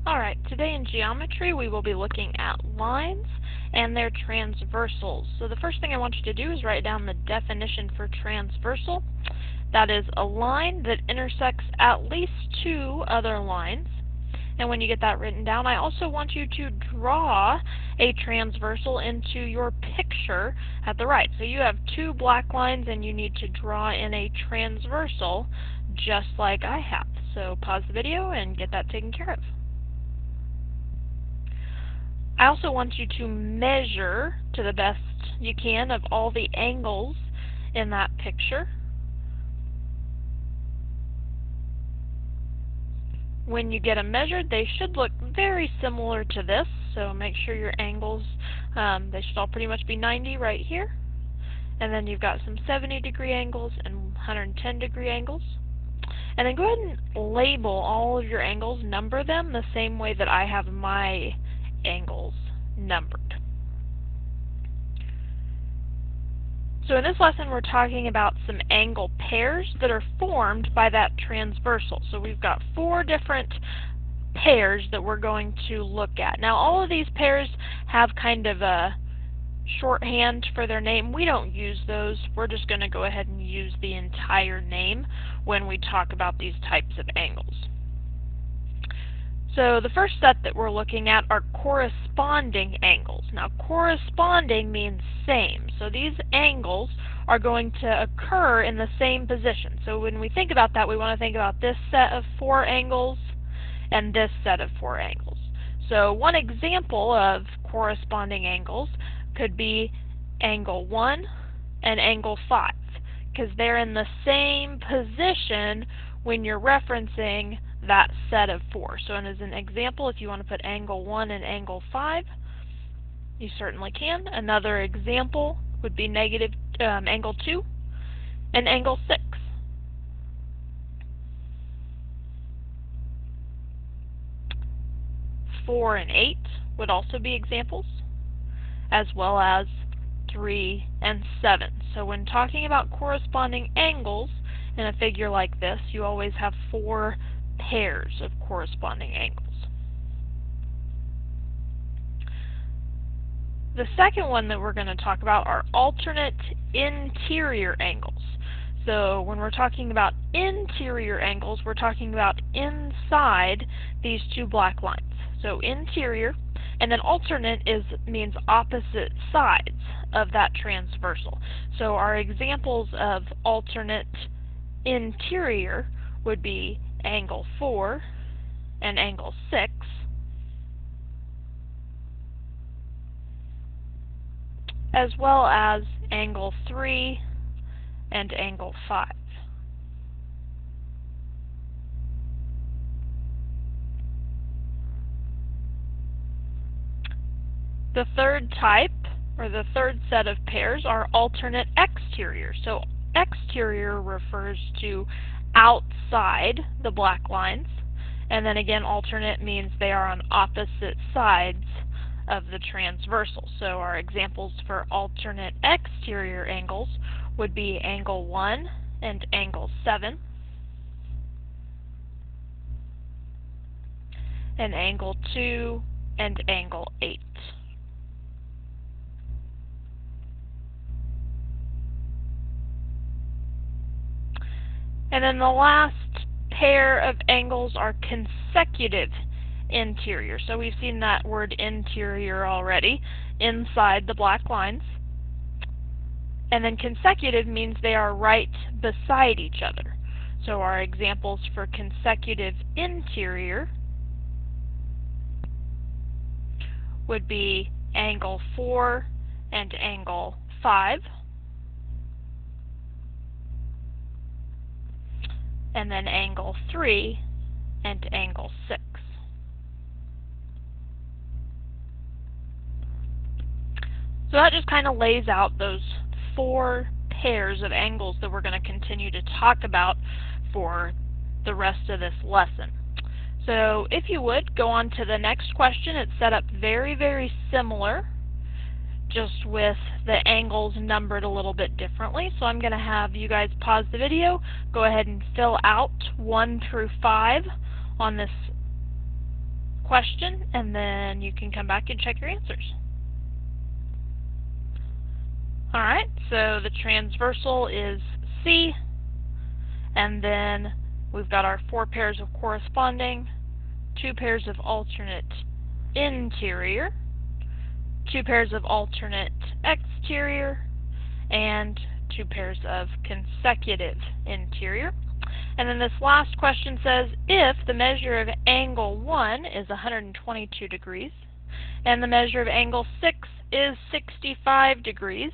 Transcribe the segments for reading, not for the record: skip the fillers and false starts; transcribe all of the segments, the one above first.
Alright, today in geometry we will be looking at lines and their transversals. So the first thing I want you to do is write down the definition for transversal. That is a line that intersects at least two other lines. And when you get that written down, I also want you to draw a transversal into your picture at the right. So you have two black lines and you need to draw in a transversal just like I have. So pause the video and get that taken care of. I also want you to measure to the best you can of all the angles in that picture. When you get them measured, they should look very similar to this, so make sure your angles, they should all pretty much be 90 right here. And then you've got some 70-degree angles and 110-degree angles. And then go ahead and label all of your angles, number them the same way that I have my angles numbered. So in this lesson we're talking about some angle pairs that are formed by that transversal. So we've got four different pairs that we're going to look at. Now all of these pairs have kind of a shorthand for their name. We don't use those. We're just going to go ahead and use the entire name when we talk about these types of angles. So the first set that we're looking at are corresponding angles. Now corresponding means same. So these angles are going to occur in the same position. So when we think about that, we want to think about this set of four angles and this set of four angles. So one example of corresponding angles could be angle 1 and angle 5, because they're in the same position when you're referencing that set of four. So as an example, if you want to put angle 1 and angle 5, you certainly can. Another example would be angle 2 and angle 6. Four and 8 would also be examples, as well as 3 and 7. So when talking about corresponding angles in a figure like this, you always have four pairs of corresponding angles. The second one that we're going to talk about are alternate interior angles. So when we're talking about interior angles, we're talking about inside these two black lines. So interior, and then alternate means opposite sides of that transversal. So our examples of alternate interior would be angle 4 and angle 6, as well as angle 3 and angle 5. The third type, or the third set of pairs, are alternate exterior. So exterior refers to outside the black lines, and then again alternate means they are on opposite sides of the transversal. So our examples for alternate exterior angles would be angle 1 and angle 7, and angle 2 and angle 8. And then the last pair of angles are consecutive interior. So we've seen that word interior already, inside the black lines. And then consecutive means they are right beside each other. So our examples for consecutive interior would be angle 4 and angle 5. And then angle 3 and angle 6. So that just kind of lays out those four pairs of angles that we're going to continue to talk about for the rest of this lesson. So if you would, go on to the next question. It's set up very, very similar, just with the angles numbered a little bit differently. So I'm going to have you guys pause the video, go ahead and fill out 1 through 5 on this question, and then you can come back and check your answers. Alright, so the transversal is C, and then we've got our 4 pairs of corresponding, 2 pairs of alternate interior, 2 pairs of alternate exterior, and 2 pairs of consecutive interior. And then this last question says, if the measure of angle 1 is 122 degrees, and the measure of angle 6 is 65 degrees,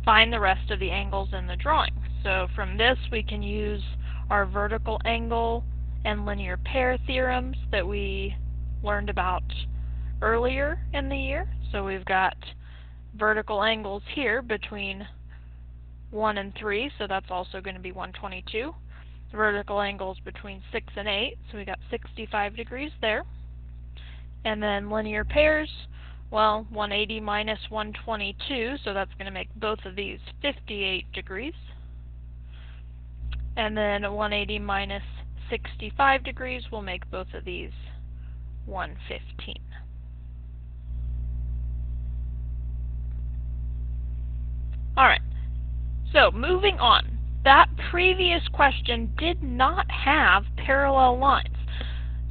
find the rest of the angles in the drawing. So from this we can use our vertical angle and linear pair theorems that we learned about earlier in the year. So we've got vertical angles here between 1 and 3, so that's also going to be 122. Vertical angles between 6 and 8, so we got 65 degrees there. And then linear pairs, well, 180 minus 122, so that's going to make both of these 58 degrees. And then 180 minus 65 degrees will make both of these 115. Alright, so moving on. That previous question did not have parallel lines.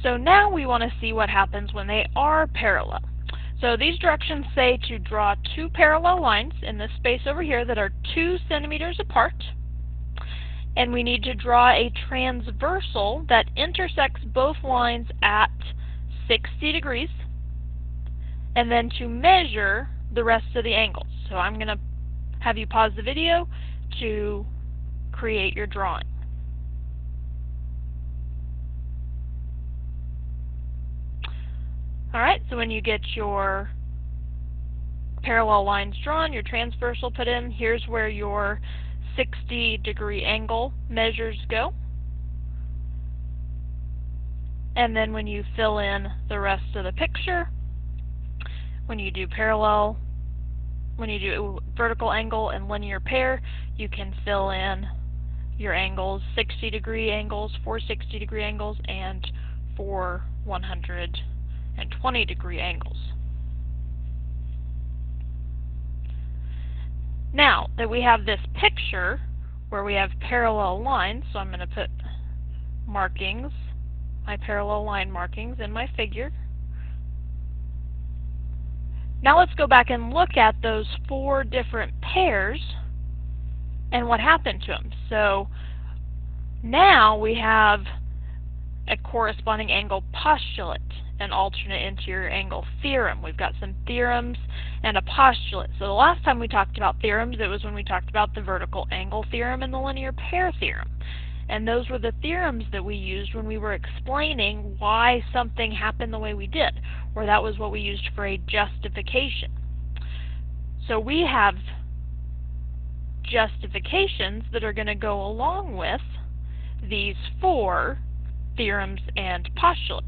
So now we want to see what happens when they are parallel. So these directions say to draw 2 parallel lines in this space over here that are 2 centimeters apart. And we need to draw a transversal that intersects both lines at 60 degrees. And then to measure the rest of the angles. So I'm going to have you pause the video to create your drawing. Alright, so when you get your parallel lines drawn, your transversal put in, here's where your 60-degree angle measures go. And then when you fill in the rest of the picture, when you do vertical angle and linear pair, you can fill in your angles, 60-degree angles, 4 60-degree angles, and 4 120-degree angles. Now that we have this picture where we have parallel lines, so I'm going to put markings, my parallel line markings in my figure. Now let's go back and look at those 4 different pairs and what happened to them. So now we have a corresponding angle postulate, an alternate interior angle theorem. We've got some theorems and a postulate. So the last time we talked about theorems, it was when we talked about the vertical angle theorem and the linear pair theorem. And those were the theorems that we used when we were explaining why something happened the way we did, or that was what we used for a justification. So we have justifications that are going to go along with these 4 theorems and postulates.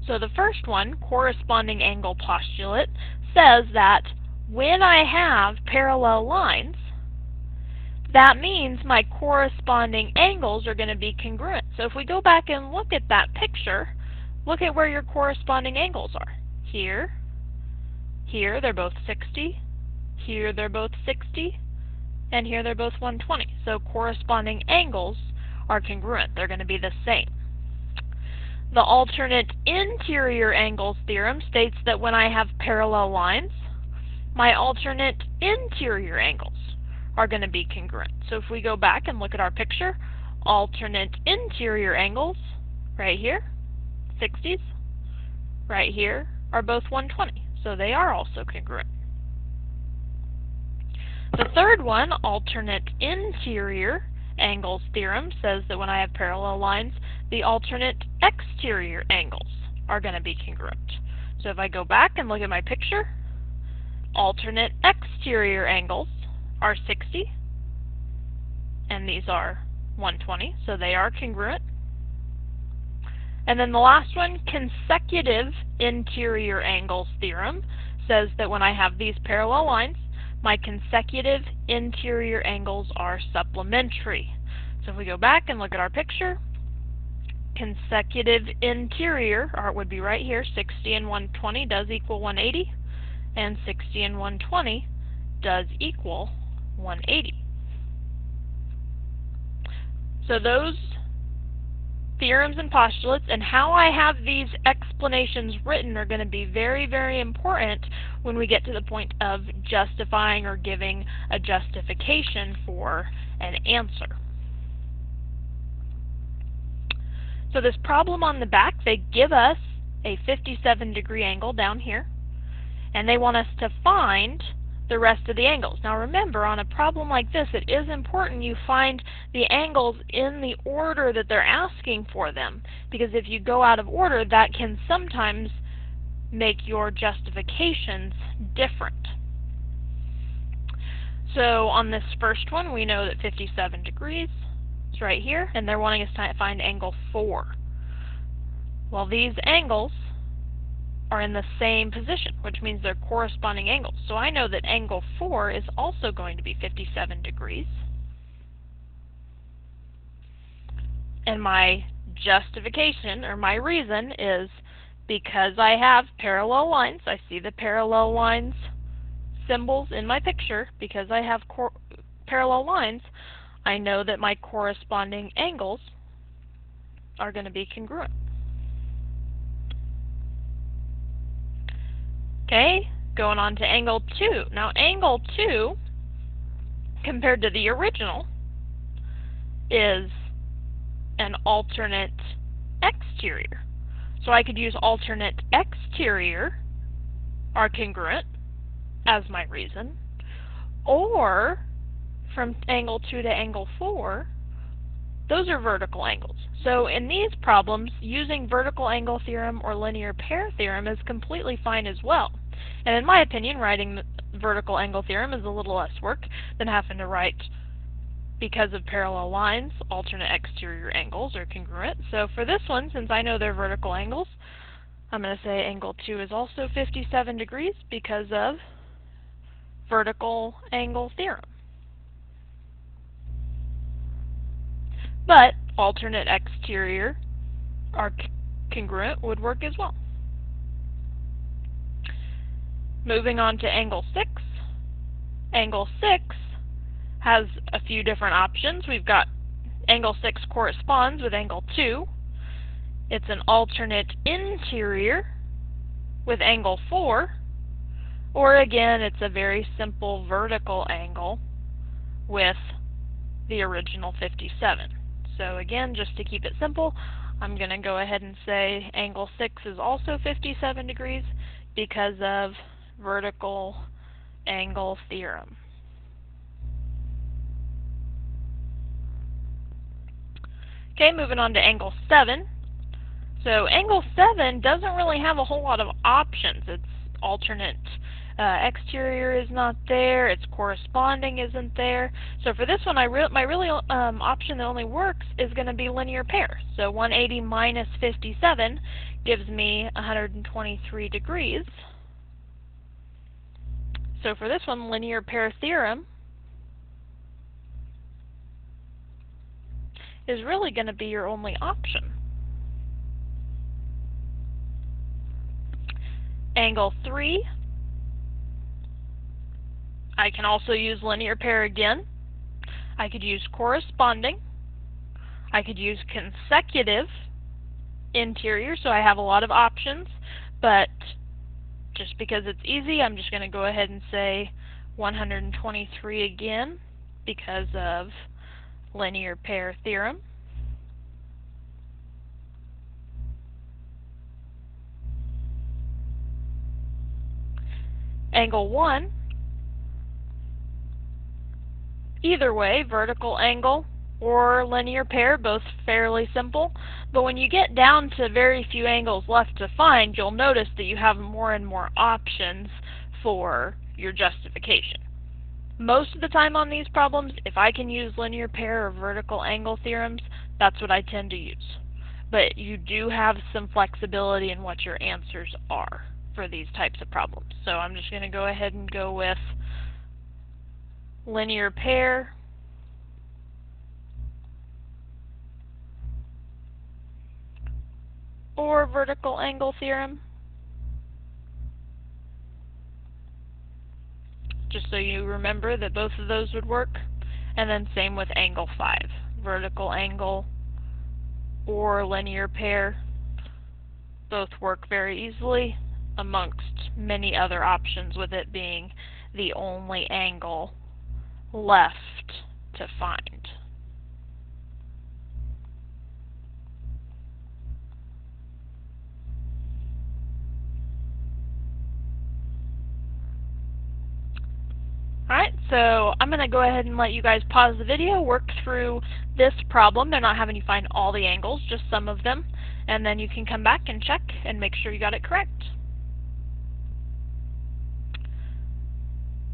So the first one, corresponding angle postulate, says that when I have parallel lines, that means my corresponding angles are going to be congruent. So if we go back and look at that picture, look at where your corresponding angles are. Here, they're both 60, here they're both 60, and here they're both 120. So corresponding angles are congruent. They're going to be the same. The alternate interior angles theorem states that when I have parallel lines, my alternate interior angles are going to be congruent. So if we go back and look at our picture, alternate interior angles, right here, 60s, right here, are both 120. So they are also congruent. The third one, alternate interior angles theorem, says that when I have parallel lines, the alternate exterior angles are going to be congruent. So if I go back and look at my picture, alternate exterior angles are 60, and these are 120, so they are congruent. And then the last one, consecutive interior angles theorem, says that when I have these parallel lines, my consecutive interior angles are supplementary. So if we go back and look at our picture, consecutive interior, or it would be right here, 60 and 120 does equal 180, and 60 and 120 does equal 180. So those theorems and postulates and how I have these explanations written are going to be very, very important when we get to the point of justifying or giving a justification for an answer. So this problem on the back, they give us a 57-degree angle down here, and they want us to find the rest of the angles. Now remember, on a problem like this, it is important you find the angles in the order that they're asking for them, because if you go out of order, that can sometimes make your justifications different. So on this first one, we know that 57 degrees is right here, and they're wanting us to find angle 4. Well, these angles are in the same position, which means they're corresponding angles. So I know that angle 4 is also going to be 57 degrees. And my justification, or my reason, is because I have parallel lines, I see the parallel lines symbols in my picture, because I have parallel lines, I know that my corresponding angles are going to be congruent. Okay, going on to angle 2. Now angle 2, compared to the original, is an alternate exterior. So I could use alternate exterior are congruent as my reason, or from angle 2 to angle 4, those are vertical angles. So in these problems, using vertical angle theorem or linear pair theorem is completely fine as well. And in my opinion, writing the vertical angle theorem is a little less work than having to write, because of parallel lines, alternate exterior angles are congruent. So for this one, since I know they're vertical angles, I'm going to say angle 2 is also 57 degrees because of vertical angle theorem. But alternate exterior are congruent would work as well. Moving on to angle 6. Angle 6 has a few different options. We've got angle 6 corresponds with angle 2. It's an alternate interior with angle 4. Or again, it's a very simple vertical angle with the original 57. So again, just to keep it simple, I'm going to go ahead and say angle 6 is also 57 degrees because of vertical angle theorem. Okay, moving on to angle 7. So angle 7 doesn't really have a whole lot of options. It's alternate exterior is not there, its corresponding isn't there. So for this one, my really option that only works is going to be linear pair. So 180 minus 57 gives me 123 degrees. So for this one, linear pair theorem is really going to be your only option. Angle 3, I can also use linear pair again. I could use corresponding. I could use consecutive interior, so I have a lot of options, but just because it's easy, I'm just going to go ahead and say 123 again because of linear pair theorem. Angle 1, either way, vertical angle or linear pair, both fairly simple, but when you get down to very few angles left to find, you'll notice that you have more and more options for your justification. Most of the time on these problems, if I can use linear pair or vertical angle theorems, that's what I tend to use. But you do have some flexibility in what your answers are for these types of problems. So I'm just going to go ahead and go with linear pair, or vertical angle theorem? Just so you remember that both of those would work. And then same with angle 5. Vertical angle or linear pair both work very easily, amongst many other options, with it being the only angle left to find. Alright, so I'm going to go ahead and let you guys pause the video, work through this problem. They're not having you find all the angles, just some of them, and then you can come back and check and make sure you got it correct.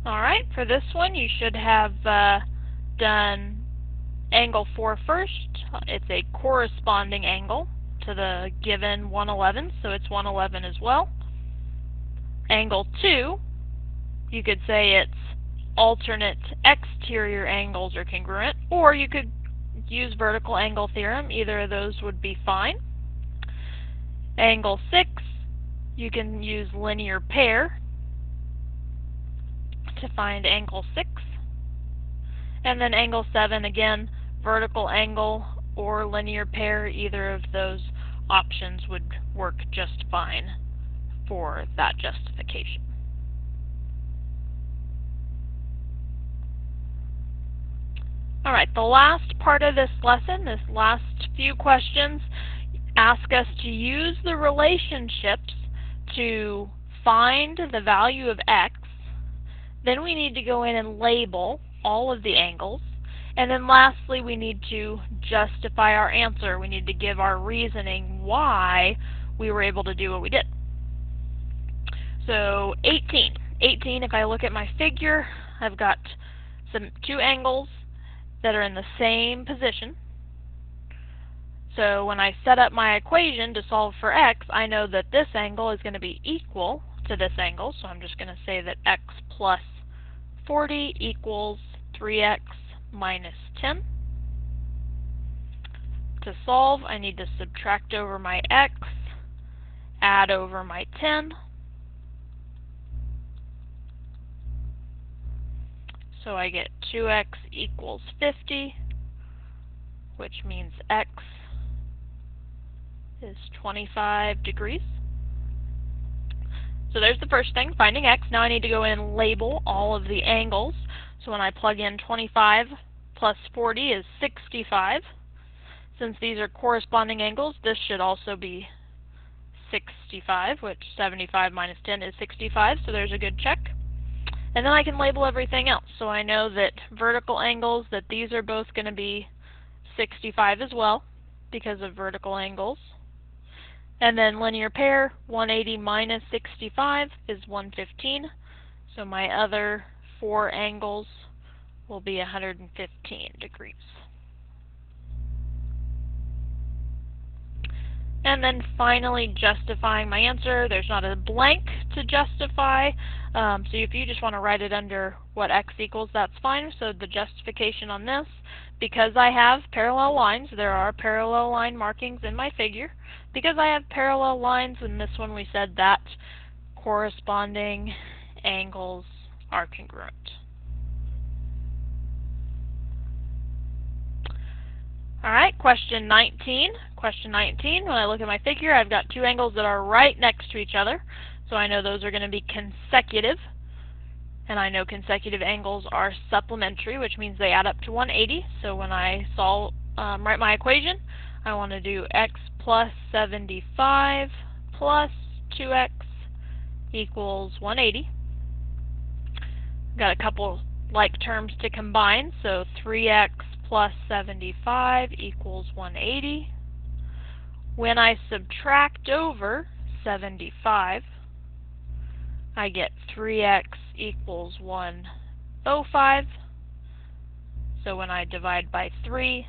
Alright, for this one you should have done angle 4 first. It's a corresponding angle to the given 111, so it's 111 as well. Angle 2, you could say it's alternate exterior angles are congruent, or you could use vertical angle theorem. Either of those would be fine. Angle 6, you can use linear pair to find angle 6. And then angle 7, again, vertical angle or linear pair. Either of those options would work just fine for that justification. Alright, the last part of this lesson, this last few questions, ask us to use the relationships to find the value of x. Then we need to go in and label all of the angles. And then lastly, we need to justify our answer. We need to give our reasoning why we were able to do what we did. So 18, if I look at my figure, I've got two angles that are in the same position. So when I set up my equation to solve for x, I know that this angle is going to be equal to this angle, so I'm just going to say that x plus 40 equals 3x minus 10. To solve, I need to subtract over my x, add over my 10. So I get 2x equals 50, which means x is 25 degrees. So there's the first thing, finding x. Now I need to go in and label all of the angles. So when I plug in 25 plus 40 is 65. Since these are corresponding angles, this should also be 65, which 75 minus 10 is 65, so there's a good check. And then I can label everything else. So I know that vertical angles, that these are both going to be 65 as well, because of vertical angles. And then linear pair, 180 minus 65 is 115. So my other four angles will be 115 degrees. And then finally justifying my answer. There's not a blank to justify, so if you just want to write it under what x equals, that's fine. So the justification on this, because I have parallel lines, there are parallel line markings in my figure. Because I have parallel lines, in this one we said that corresponding angles are congruent. Alright, question 19. Question 19, when I look at my figure, I've got two angles that are right next to each other. So I know those are going to be consecutive. And I know consecutive angles are supplementary, which means they add up to 180. So when I write my equation, I want to do x plus 75 plus 2x equals 180. Got a couple like terms to combine, so 3x plus 75 equals 180. When I subtract over 75, I get 3x equals 105. So when I divide by 3,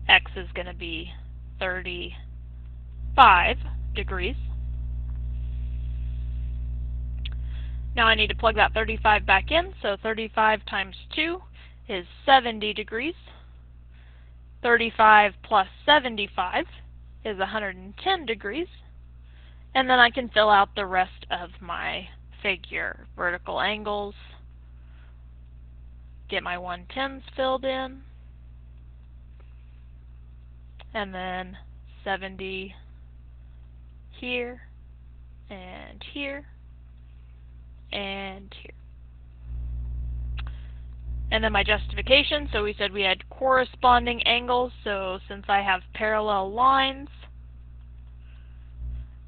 x is going to be 35 degrees. Now I need to plug that 35 back in, so 35 times 2 is 70 degrees. 35 plus 75 is 110 degrees. And then I can fill out the rest of my figure. Vertical angles, get my 110s filled in, and then 70 here, and here, and here. And then my justification, so we said we had corresponding angles, so since I have parallel lines,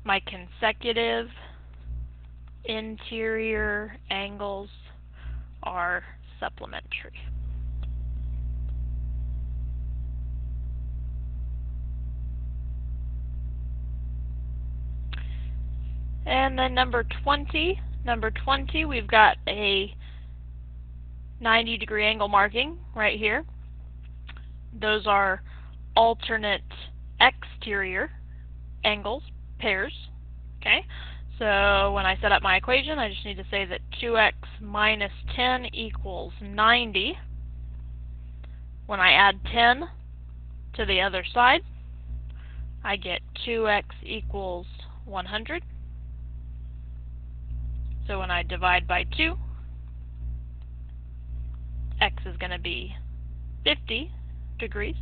my consecutive interior angles are supplementary. And then number 20, we've got a 90-degree angle marking right here. Those are alternate exterior angles, pairs. Okay, so when I set up my equation, I just need to say that 2x minus 10 equals 90. When I add 10 to the other side, I get 2x equals 100. So when I divide by 2, x is going to be 50 degrees.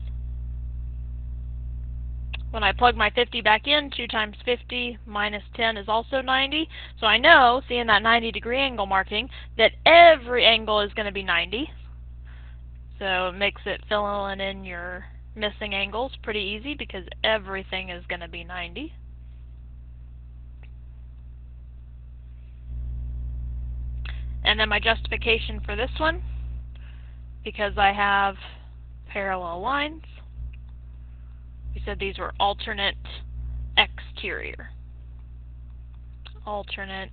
When I plug my 50 back in, 2 times 50 minus 10 is also 90. So I know, seeing that 90-degree angle marking, that every angle is going to be 90. So it makes it filling in your missing angles pretty easy because everything is going to be 90. And then my justification for this one, because I have parallel lines, we said these were alternate exterior. Alternate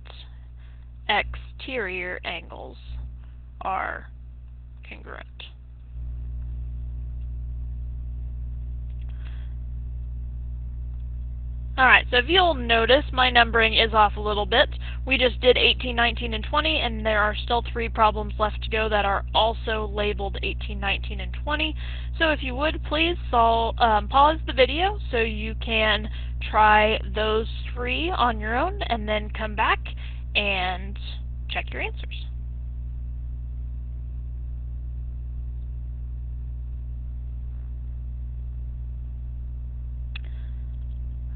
exterior angles are congruent. Alright, so if you'll notice, my numbering is off a little bit. We just did 18, 19, and 20, and there are still 3 problems left to go that are also labeled 18, 19, and 20. So if you would, please pause the video so you can try those 3 on your own, and then come back and check your answers.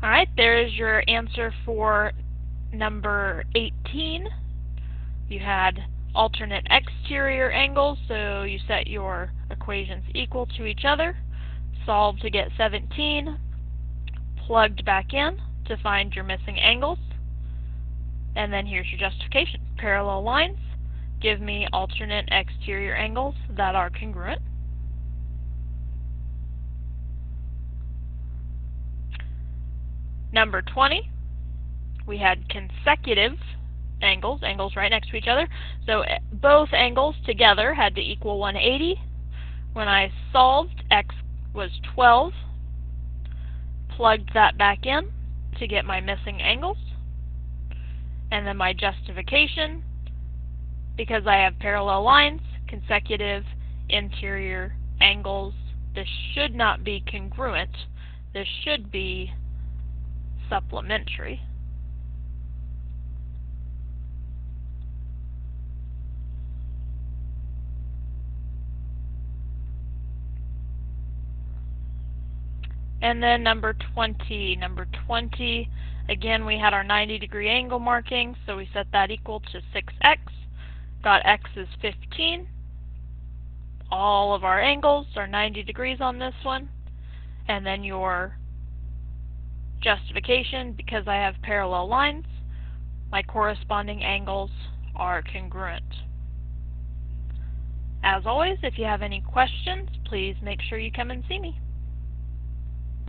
Alright, there is your answer for number 18. You had alternate exterior angles, so you set your equations equal to each other, solved to get 17, plugged back in to find your missing angles, and then here's your justification. Parallel lines give me alternate exterior angles that are congruent. Number 20, we had consecutive angles, angles right next to each other. So both angles together had to equal 180. When I solved, x was 12, plugged that back in to get my missing angles. And then my justification, because I have parallel lines, consecutive interior angles, this should not be congruent. This should be supplementary. And then number 20. Number 20, again, we had our 90-degree angle marking, so we set that equal to 6x. Got x is 15. All of our angles are 90 degrees on this one. And then your justification, because I have parallel lines, my corresponding angles are congruent. As always, if you have any questions, please make sure you come and see me.